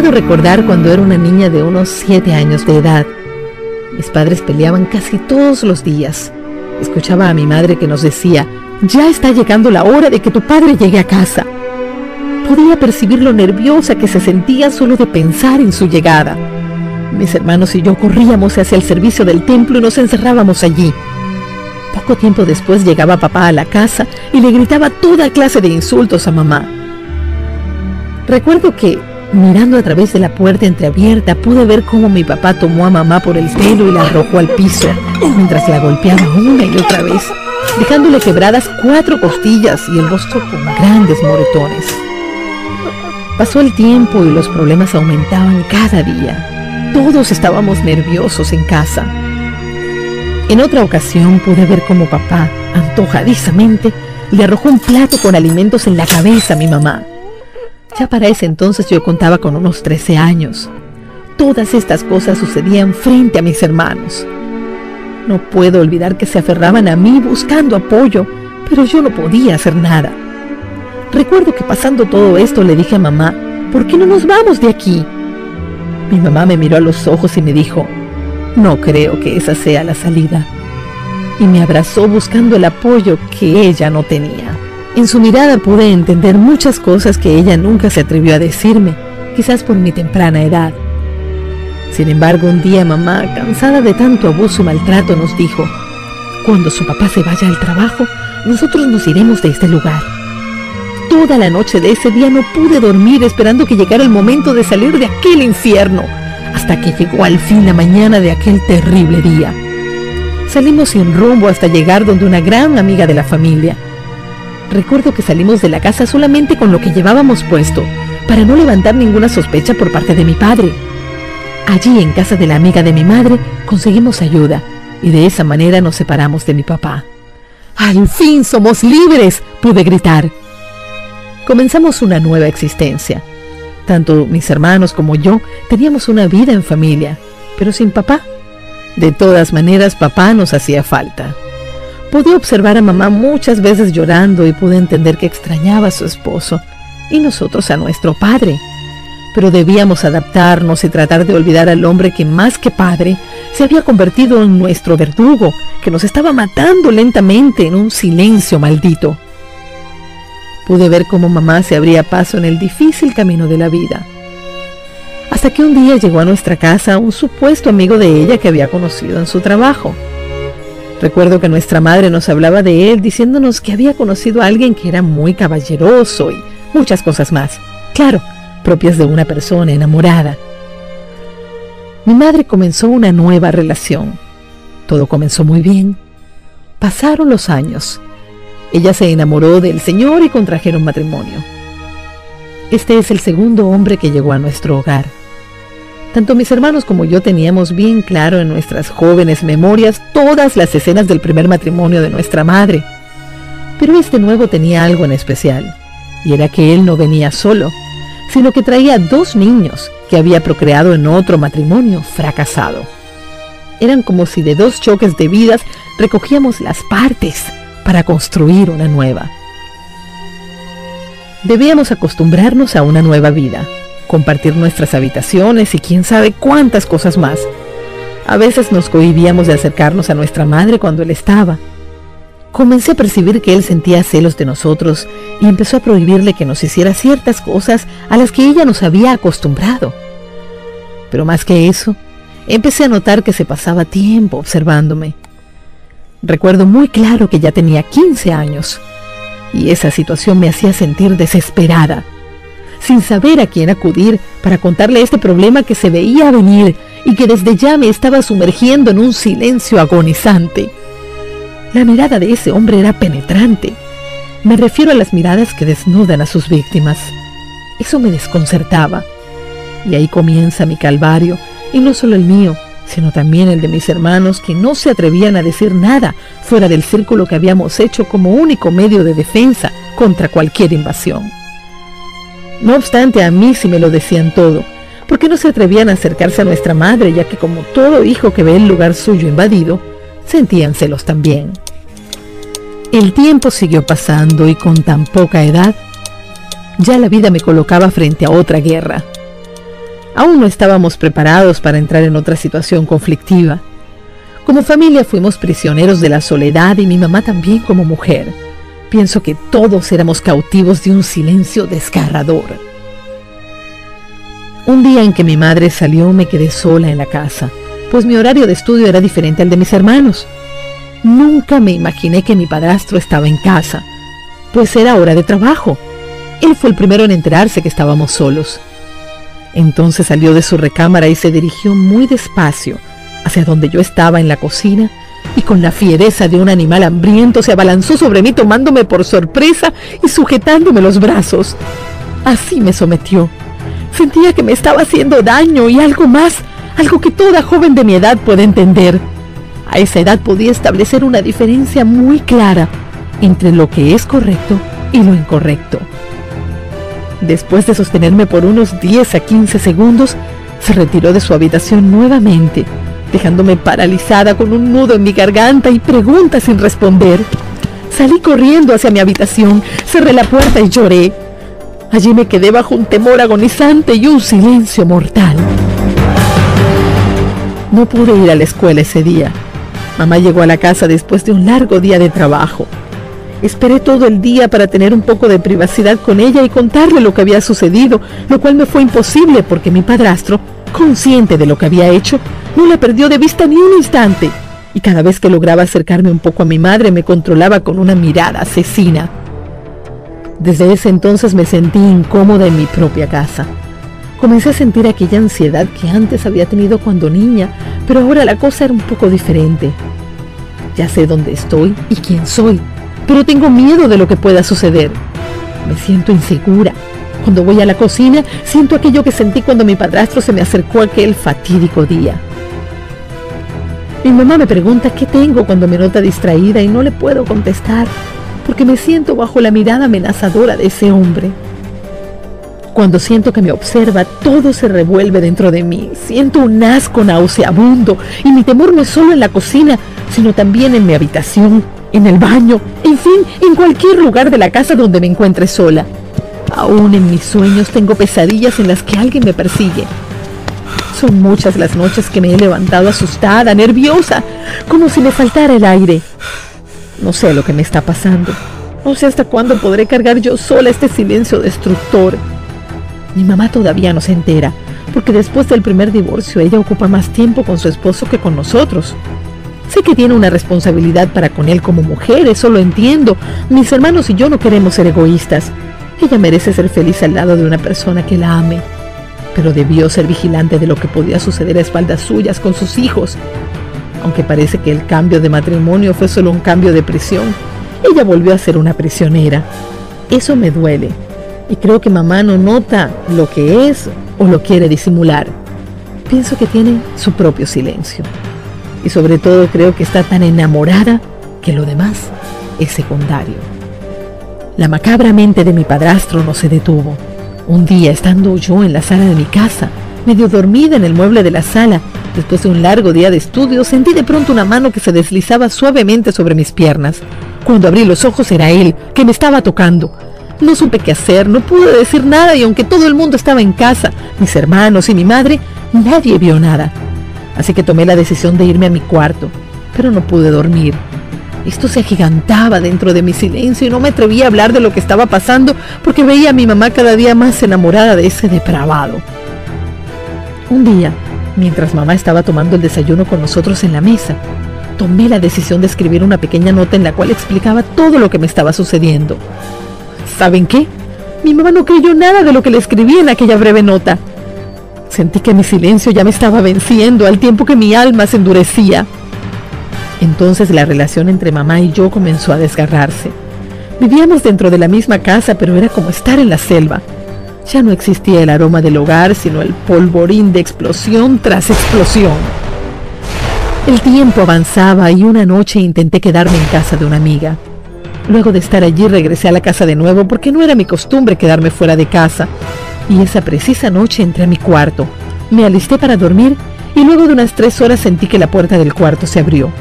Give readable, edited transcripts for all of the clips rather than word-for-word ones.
Puedo recordar cuando era una niña de unos 7 años de edad. Mis padres peleaban casi todos los días. Escuchaba a mi madre que nos decía: ya está llegando la hora de que tu padre llegue a casa. Podía percibir lo nerviosa que se sentía solo de pensar en su llegada. Mis hermanos y yo corríamos hacia el servicio del templo y nos encerrábamos allí. Poco tiempo después llegaba papá a la casa y le gritaba toda clase de insultos a mamá. Recuerdo que, mirando a través de la puerta entreabierta, pude ver cómo mi papá tomó a mamá por el pelo y la arrojó al piso, mientras la golpeaba una y otra vez, dejándole quebradas 4 costillas y el rostro con grandes moretones. Pasó el tiempo y los problemas aumentaban cada día. Todos estábamos nerviosos en casa. En otra ocasión pude ver cómo papá, antojadizamente, le arrojó un plato con alimentos en la cabeza a mi mamá. Ya para ese entonces yo contaba con unos 13 años. Todas estas cosas sucedían frente a mis hermanos. No puedo olvidar que se aferraban a mí buscando apoyo, pero yo no podía hacer nada. Recuerdo que pasando todo esto le dije a mamá: ¿por qué no nos vamos de aquí? Mi mamá me miró a los ojos y me dijo: no creo que esa sea la salida. Y me abrazó buscando el apoyo que ella no tenía. En su mirada pude entender muchas cosas que ella nunca se atrevió a decirme, quizás por mi temprana edad. Sin embargo, un día mamá, cansada de tanto abuso y maltrato, nos dijo: cuando su papá se vaya al trabajo, nosotros nos iremos de este lugar. Toda la noche de ese día no pude dormir esperando que llegara el momento de salir de aquel infierno, hasta que llegó al fin la mañana de aquel terrible día. Salimos sin rumbo hasta llegar donde una gran amiga de la familia. Recuerdo que salimos de la casa solamente con lo que llevábamos puesto, para no levantar ninguna sospecha por parte de mi padre. Allí, en casa de la amiga de mi madre, conseguimos ayuda, y de esa manera nos separamos de mi papá. ¡Al fin somos libres!, pude gritar. Comenzamos una nueva existencia. Tanto mis hermanos como yo teníamos una vida en familia, pero sin papá. De todas maneras, papá nos hacía falta. Pude observar a mamá muchas veces llorando y pude entender que extrañaba a su esposo y nosotros a nuestro padre. Pero debíamos adaptarnos y tratar de olvidar al hombre que, más que padre, se había convertido en nuestro verdugo, que nos estaba matando lentamente en un silencio maldito. Pude ver cómo mamá se abría paso en el difícil camino de la vida. Hasta que un día llegó a nuestra casa un supuesto amigo de ella que había conocido en su trabajo. Recuerdo que nuestra madre nos hablaba de él, diciéndonos que había conocido a alguien que era muy caballeroso y muchas cosas más. Claro, propias de una persona enamorada. Mi madre comenzó una nueva relación. Todo comenzó muy bien. Pasaron los años. Ella se enamoró del señor y contrajeron matrimonio. Este es el segundo hombre que llegó a nuestro hogar. Tanto mis hermanos como yo teníamos bien claro en nuestras jóvenes memorias todas las escenas del primer matrimonio de nuestra madre. Pero este nuevo tenía algo en especial, y era que él no venía solo, sino que traía 2 niños que había procreado en otro matrimonio fracasado. Eran como si de 2 choques de vidas recogíamos las partes para construir una nueva. Debíamos acostumbrarnos a una nueva vida, compartir nuestras habitaciones y quién sabe cuántas cosas más. A veces nos cohibíamos de acercarnos a nuestra madre cuando él estaba. Comencé a percibir que él sentía celos de nosotros y empezó a prohibirle que nos hiciera ciertas cosas a las que ella nos había acostumbrado. Pero más que eso, empecé a notar que se pasaba tiempo observándome. Recuerdo muy claro que ya tenía 15 años, y esa situación me hacía sentir desesperada, sin saber a quién acudir para contarle este problema que se veía venir y que desde ya me estaba sumergiendo en un silencio agonizante. La mirada de ese hombre era penetrante. Me refiero a las miradas que desnudan a sus víctimas. Eso me desconcertaba. Y ahí comienza mi calvario, y no solo el mío, sino también el de mis hermanos, que no se atrevían a decir nada fuera del círculo que habíamos hecho como único medio de defensa contra cualquier invasión. No obstante, a mí sí me lo decían todo, porque no se atrevían a acercarse a nuestra madre, ya que como todo hijo que ve el lugar suyo invadido, sentían celos también. El tiempo siguió pasando y con tan poca edad, ya la vida me colocaba frente a otra guerra. Aún no estábamos preparados para entrar en otra situación conflictiva. Como familia fuimos prisioneros de la soledad y mi mamá también como mujer. Pienso que todos éramos cautivos de un silencio desgarrador. Un día en que mi madre salió me quedé sola en la casa, pues mi horario de estudio era diferente al de mis hermanos. Nunca me imaginé que mi padrastro estaba en casa, pues era hora de trabajo. Él fue el primero en enterarse que estábamos solos. Entonces salió de su recámara y se dirigió muy despacio hacia donde yo estaba en la cocina y con la fiereza de un animal hambriento se abalanzó sobre mí tomándome por sorpresa y sujetándome los brazos. Así me sometió. Sentía que me estaba haciendo daño y algo más, algo que toda joven de mi edad puede entender. A esa edad podía establecer una diferencia muy clara entre lo que es correcto y lo incorrecto. Después de sostenerme por unos 10 a 15 segundos, se retiró de su habitación nuevamente, dejándome paralizada con un nudo en mi garganta y preguntas sin responder. Salí corriendo hacia mi habitación, cerré la puerta y lloré. Allí me quedé bajo un temor agonizante y un silencio mortal. No pude ir a la escuela ese día. Mamá llegó a la casa después de un largo día de trabajo. Esperé todo el día para tener un poco de privacidad con ella y contarle lo que había sucedido, lo cual me fue imposible porque mi padrastro, consciente de lo que había hecho, no la perdió de vista ni un instante, y cada vez que lograba acercarme un poco a mi madre me controlaba con una mirada asesina. Desde ese entonces me sentí incómoda en mi propia casa. Comencé a sentir aquella ansiedad que antes había tenido cuando niña, pero ahora la cosa era un poco diferente. Ya sé dónde estoy y quién soy, pero tengo miedo de lo que pueda suceder. Me siento insegura. Cuando voy a la cocina, siento aquello que sentí cuando mi padrastro se me acercó aquel fatídico día. Mi mamá me pregunta qué tengo cuando me nota distraída y no le puedo contestar, porque me siento bajo la mirada amenazadora de ese hombre. Cuando siento que me observa, todo se revuelve dentro de mí. Siento un asco nauseabundo y mi temor no es solo en la cocina, sino también en mi habitación, en el baño, en fin, en cualquier lugar de la casa donde me encuentre sola. Aún en mis sueños tengo pesadillas en las que alguien me persigue. Son muchas las noches que me he levantado asustada, nerviosa, como si me faltara el aire. No sé lo que me está pasando. No sé hasta cuándo podré cargar yo sola este silencio destructor. Mi mamá todavía no se entera, porque después del primer divorcio ella ocupa más tiempo con su esposo que con nosotros. Sé que tiene una responsabilidad para con él como mujer, eso lo entiendo. Mis hermanos y yo no queremos ser egoístas. Ella merece ser feliz al lado de una persona que la ame, pero debió ser vigilante de lo que podía suceder a espaldas suyas con sus hijos. Aunque parece que el cambio de matrimonio fue solo un cambio de prisión, ella volvió a ser una prisionera. Eso me duele, y creo que mamá no nota lo que es o lo quiere disimular. Pienso que tiene su propio silencio, y sobre todo creo que está tan enamorada que lo demás es secundario. La macabra mente de mi padrastro no se detuvo. Un día, estando yo en la sala de mi casa, medio dormida en el mueble de la sala, después de un largo día de estudio, sentí de pronto una mano que se deslizaba suavemente sobre mis piernas. Cuando abrí los ojos era él, que me estaba tocando. No supe qué hacer, no pude decir nada y aunque todo el mundo estaba en casa, mis hermanos y mi madre, nadie vio nada. Así que tomé la decisión de irme a mi cuarto, pero no pude dormir. Esto se agigantaba dentro de mi silencio y no me atrevía a hablar de lo que estaba pasando porque veía a mi mamá cada día más enamorada de ese depravado. Un día, mientras mamá estaba tomando el desayuno con nosotros en la mesa, tomé la decisión de escribir una pequeña nota en la cual explicaba todo lo que me estaba sucediendo. ¿Saben qué? Mi mamá no creyó nada de lo que le escribí en aquella breve nota. Sentí que mi silencio ya me estaba venciendo al tiempo que mi alma se endurecía. Entonces la relación entre mamá y yo comenzó a desgarrarse. Vivíamos dentro de la misma casa, pero era como estar en la selva. Ya no existía el aroma del hogar, sino el polvorín de explosión tras explosión. El tiempo avanzaba y una noche intenté quedarme en casa de una amiga. Luego de estar allí regresé a la casa de nuevo porque no era mi costumbre quedarme fuera de casa. Y esa precisa noche entré a mi cuarto, me alisté para dormir y luego de unas 3 horas sentí que la puerta del cuarto se abrió.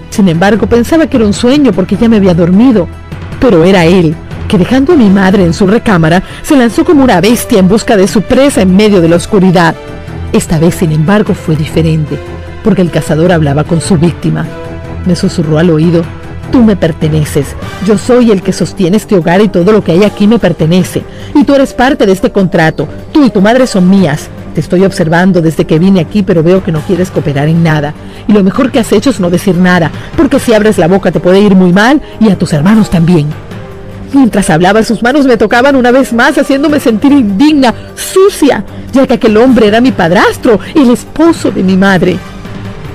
Sin embargo, pensaba que era un sueño porque ya me había dormido, pero era él, que dejando a mi madre en su recámara, se lanzó como una bestia en busca de su presa en medio de la oscuridad. Esta vez, sin embargo, fue diferente, porque el cazador hablaba con su víctima. Me susurró al oído: tú me perteneces, yo soy el que sostiene este hogar y todo lo que hay aquí me pertenece, y tú eres parte de este contrato, tú y tu madre son mías. Te estoy observando desde que vine aquí, pero veo que no quieres cooperar en nada, y lo mejor que has hecho es no decir nada, porque si abres la boca te puede ir muy mal, y a tus hermanos también. Mientras hablaba, sus manos me tocaban una vez más, haciéndome sentir indigna, sucia, ya que aquel hombre era mi padrastro, el esposo de mi madre.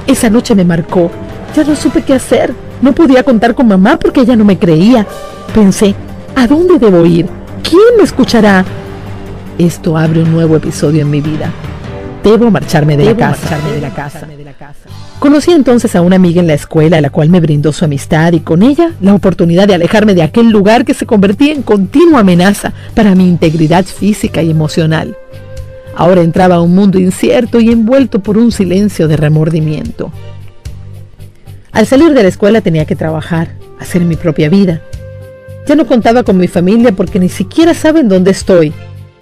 Esa noche me marcó. Ya no supe qué hacer. No podía contar con mamá porque ella no me creía. Pensé: ¿a dónde debo ir? ¿Quién me escuchará? Esto abre un nuevo episodio en mi vida. Debo marcharme de la casa. Conocí entonces a una amiga en la escuela, la cual me brindó su amistad y con ella la oportunidad de alejarme de aquel lugar que se convertía en continua amenaza para mi integridad física y emocional. Ahora entraba a un mundo incierto y envuelto por un silencio de remordimiento. Al salir de la escuela tenía que trabajar, hacer mi propia vida. Ya no contaba con mi familia porque ni siquiera saben dónde estoy,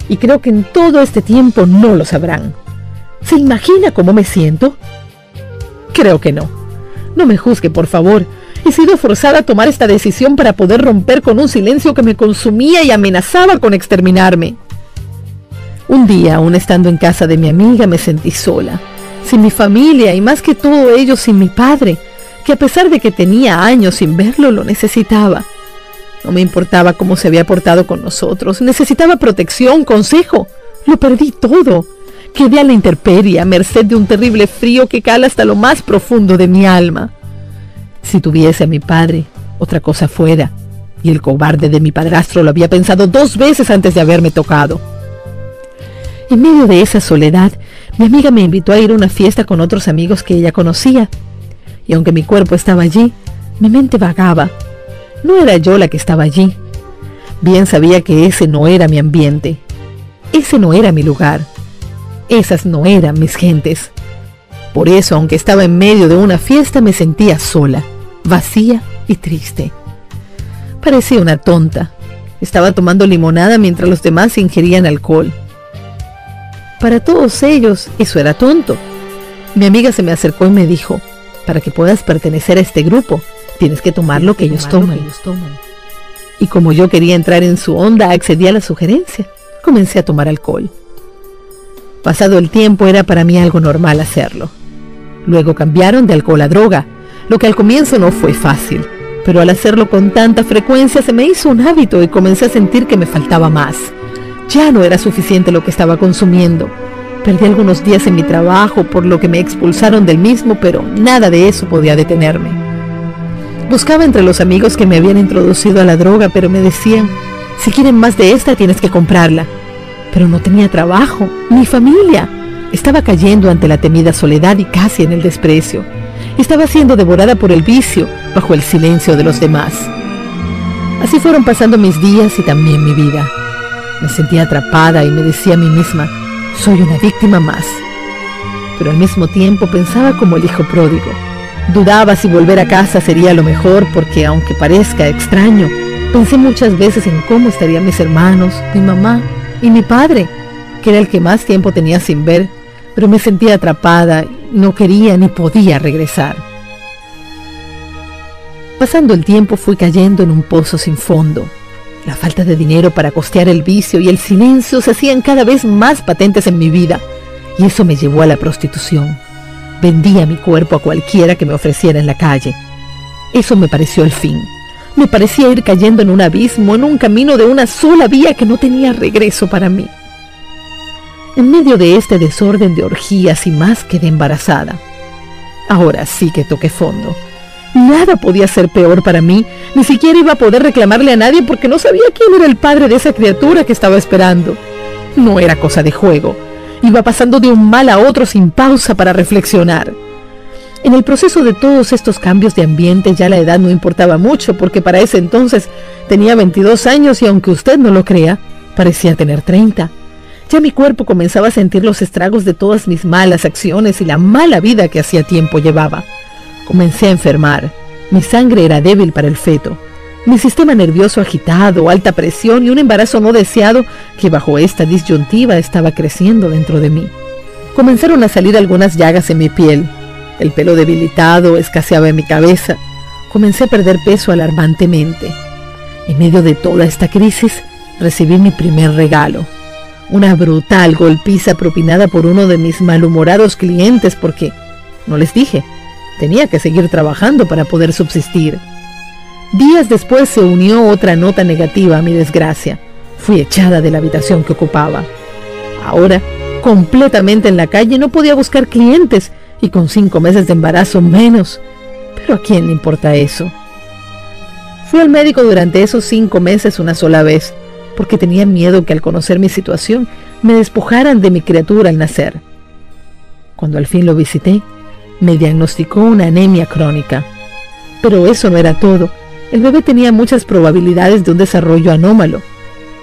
y creo que en todo este tiempo no lo sabrán. ¿Se imagina cómo me siento? Creo que no. No me juzgue, por favor. He sido forzada a tomar esta decisión para poder romper con un silencio que me consumía y amenazaba con exterminarme. Un día, aún estando en casa de mi amiga, me sentí sola, sin mi familia y más que todo ello sin mi padre, que a pesar de que tenía años sin verlo, lo necesitaba. No me importaba cómo se había portado con nosotros, necesitaba protección, consejo. Lo perdí todo. Quedé a la intemperie, a merced de un terrible frío que cala hasta lo más profundo de mi alma. Si tuviese a mi padre, otra cosa fuera, y el cobarde de mi padrastro lo había pensado 2 veces antes de haberme tocado. En medio de esa soledad, mi amiga me invitó a ir a una fiesta con otros amigos que ella conocía, y aunque mi cuerpo estaba allí, mi mente vagaba. No era yo la que estaba allí. Bien sabía que ese no era mi ambiente, ese no era mi lugar. Esas no eran mis gentes. Por eso, aunque estaba en medio de una fiesta, me sentía sola, vacía y triste. Parecía una tonta. Estaba tomando limonada mientras los demás ingerían alcohol. Para todos ellos, eso era tonto. Mi amiga se me acercó y me dijo: para que puedas pertenecer a este grupo, tienes que tomar lo que ellos toman. Y como yo quería entrar en su onda, accedí a la sugerencia. Comencé a tomar alcohol. Pasado el tiempo, era para mí algo normal hacerlo. Luego cambiaron de alcohol a droga, lo que al comienzo no fue fácil, pero al hacerlo con tanta frecuencia se me hizo un hábito y comencé a sentir que me faltaba más. Ya no era suficiente lo que estaba consumiendo. Perdí algunos días en mi trabajo, por lo que me expulsaron del mismo, pero nada de eso podía detenerme. Buscaba entre los amigos que me habían introducido a la droga, pero me decían: si quieren más de esta, tienes que comprarla. Pero no tenía trabajo, ni familia. Estaba cayendo ante la temida soledad y casi en el desprecio. Estaba siendo devorada por el vicio, bajo el silencio de los demás. Así fueron pasando mis días y también mi vida. Me sentía atrapada y me decía a mí misma: soy una víctima más. Pero al mismo tiempo pensaba como el hijo pródigo. Dudaba si volver a casa sería lo mejor porque, aunque parezca extraño, pensé muchas veces en cómo estarían mis hermanos, mi mamá y mi padre, que era el que más tiempo tenía sin ver, pero me sentía atrapada, no quería ni podía regresar. Pasando el tiempo fui cayendo en un pozo sin fondo. La falta de dinero para costear el vicio y el silencio se hacían cada vez más patentes en mi vida, y eso me llevó a la prostitución. Vendía mi cuerpo a cualquiera que me ofreciera en la calle. Eso me pareció el fin. Me parecía ir cayendo en un abismo, en un camino de una sola vía que no tenía regreso para mí. En medio de este desorden de orgías y más quedé embarazada. Ahora sí que toqué fondo. Nada podía ser peor para mí, ni siquiera iba a poder reclamarle a nadie porque no sabía quién era el padre de esa criatura que estaba esperando. No era cosa de juego. Iba pasando de un mal a otro sin pausa para reflexionar. En el proceso de todos estos cambios de ambiente ya la edad no importaba mucho porque para ese entonces tenía 22 años y aunque usted no lo crea, parecía tener 30. Ya mi cuerpo comenzaba a sentir los estragos de todas mis malas acciones y la mala vida que hacía tiempo llevaba. Comencé a enfermar. Mi sangre era débil para el feto. mi sistema nervioso agitado, alta presión y un embarazo no deseado que bajo esta disyuntiva estaba creciendo dentro de mí. Comenzaron a salir algunas llagas en mi piel, el pelo debilitado escaseaba en mi cabeza, comencé a perder peso alarmantemente. En medio de toda esta crisis, recibí mi primer regalo, una brutal golpiza propinada por uno de mis malhumorados clientes porque, no les dije, tenía que seguir trabajando para poder subsistir. Días después se unió otra nota negativa a mi desgracia. Fui echada de la habitación que ocupaba. Ahora, completamente en la calle, no podía buscar clientes y con 5 meses de embarazo menos. Pero ¿a quién le importa eso? Fui al médico durante esos 5 meses una sola vez, porque tenía miedo que al conocer mi situación me despojaran de mi criatura al nacer. Cuando al fin lo visité, me diagnosticó una anemia crónica. Pero eso no era todo. El bebé tenía muchas probabilidades de un desarrollo anómalo.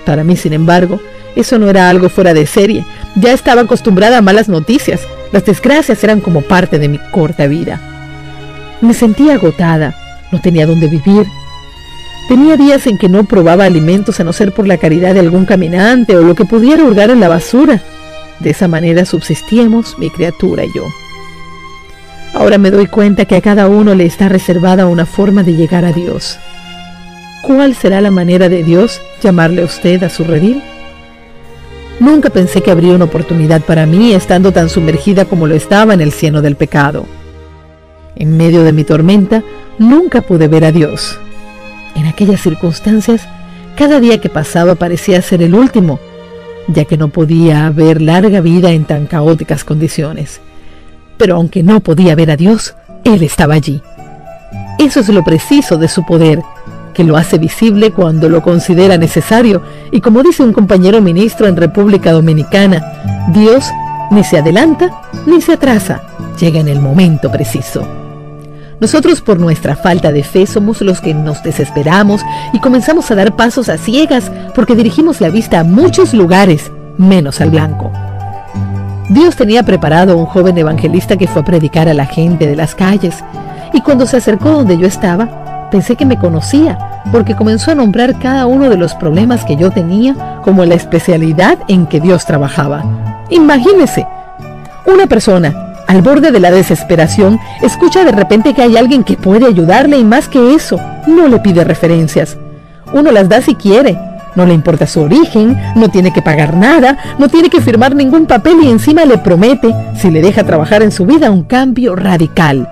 Para mí, sin embargo, eso no era algo fuera de serie. Ya estaba acostumbrada a malas noticias. Las desgracias eran como parte de mi corta vida. Me sentía agotada, no tenía dónde vivir. Tenía días en que no probaba alimentos a no ser por la caridad de algún caminante o lo que pudiera hurgar en la basura. De esa manera subsistíamos mi criatura y yo. Ahora me doy cuenta que a cada uno le está reservada una forma de llegar a Dios. ¿Cuál será la manera de Dios llamarle a usted a su redil? Nunca pensé que habría una oportunidad para mí estando tan sumergida como lo estaba en el cieno del pecado. En medio de mi tormenta, nunca pude ver a Dios. En aquellas circunstancias, cada día que pasaba parecía ser el último, ya que no podía haber larga vida en tan caóticas condiciones. Pero aunque no podía ver a Dios, Él estaba allí. Eso es lo preciso de su poder, que lo hace visible cuando lo considera necesario, y como dice un compañero ministro en República Dominicana, Dios ni se adelanta ni se atrasa, llega en el momento preciso. Nosotros, por nuestra falta de fe, somos los que nos desesperamos y comenzamos a dar pasos a ciegas porque dirigimos la vista a muchos lugares, menos al blanco. Dios tenía preparado a un joven evangelista que fue a predicar a la gente de las calles, y cuando se acercó donde yo estaba, pensé que me conocía, porque comenzó a nombrar cada uno de los problemas que yo tenía como la especialidad en que Dios trabajaba. Imagínese, una persona al borde de la desesperación escucha de repente que hay alguien que puede ayudarle y más que eso, no le pide referencias. Uno las da si quiere. No le importa su origen, no tiene que pagar nada, no tiene que firmar ningún papel y encima le promete, si le deja trabajar en su vida, un cambio radical.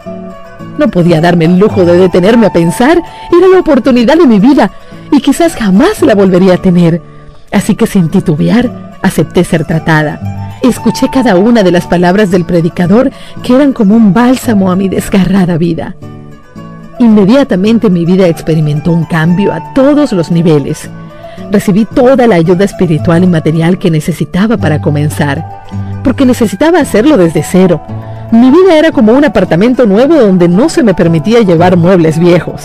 No podía darme el lujo de detenerme a pensar, era la oportunidad de mi vida y quizás jamás la volvería a tener. Así que sin titubear, acepté ser tratada. Escuché cada una de las palabras del predicador que eran como un bálsamo a mi desgarrada vida. Inmediatamente mi vida experimentó un cambio a todos los niveles. Recibí toda la ayuda espiritual y material que necesitaba para comenzar, porque necesitaba hacerlo desde cero. Mi vida era como un apartamento nuevo donde no se me permitía llevar muebles viejos.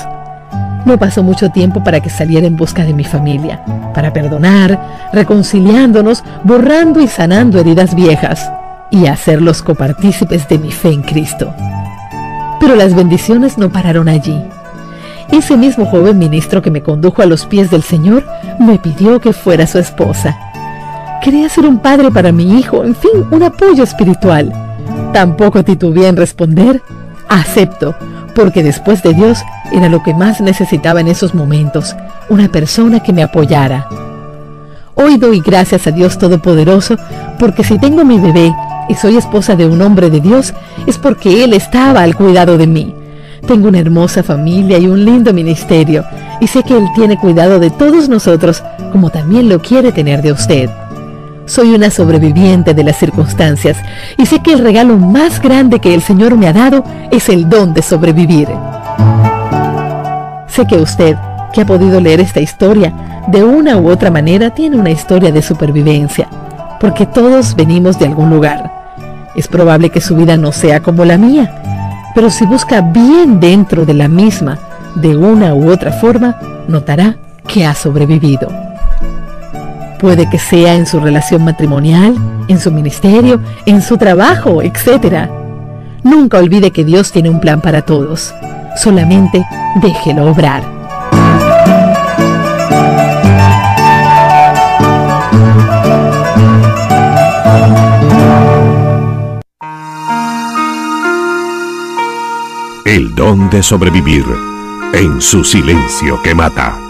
No pasó mucho tiempo para que saliera en busca de mi familia, para perdonar, reconciliándonos, borrando y sanando heridas viejas, y hacerlos copartícipes de mi fe en Cristo. Pero las bendiciones no pararon allí. Ese mismo joven ministro que me condujo a los pies del Señor me pidió que fuera su esposa. Quería ser un padre para mi hijo, en fin, un apoyo espiritual. Tampoco titubeé en responder, acepto, porque después de Dios era lo que más necesitaba en esos momentos, una persona que me apoyara. Hoy doy gracias a Dios Todopoderoso, porque si tengo mi bebé y soy esposa de un hombre de Dios, es porque Él estaba al cuidado de mí. Tengo una hermosa familia y un lindo ministerio, y sé que Él tiene cuidado de todos nosotros, como también lo quiere tener de usted. Soy una sobreviviente de las circunstancias, y sé que el regalo más grande que el Señor me ha dado es el don de sobrevivir. Sé que usted, que ha podido leer esta historia, de una u otra manera tiene una historia de supervivencia, porque todos venimos de algún lugar. Es probable que su vida no sea como la mía, pero si busca bien dentro de la misma, de una u otra forma, notará que ha sobrevivido. Puede que sea en su relación matrimonial, en su ministerio, en su trabajo, etc. Nunca olvide que Dios tiene un plan para todos. Solamente déjelo obrar. El don de sobrevivir en su silencio que mata.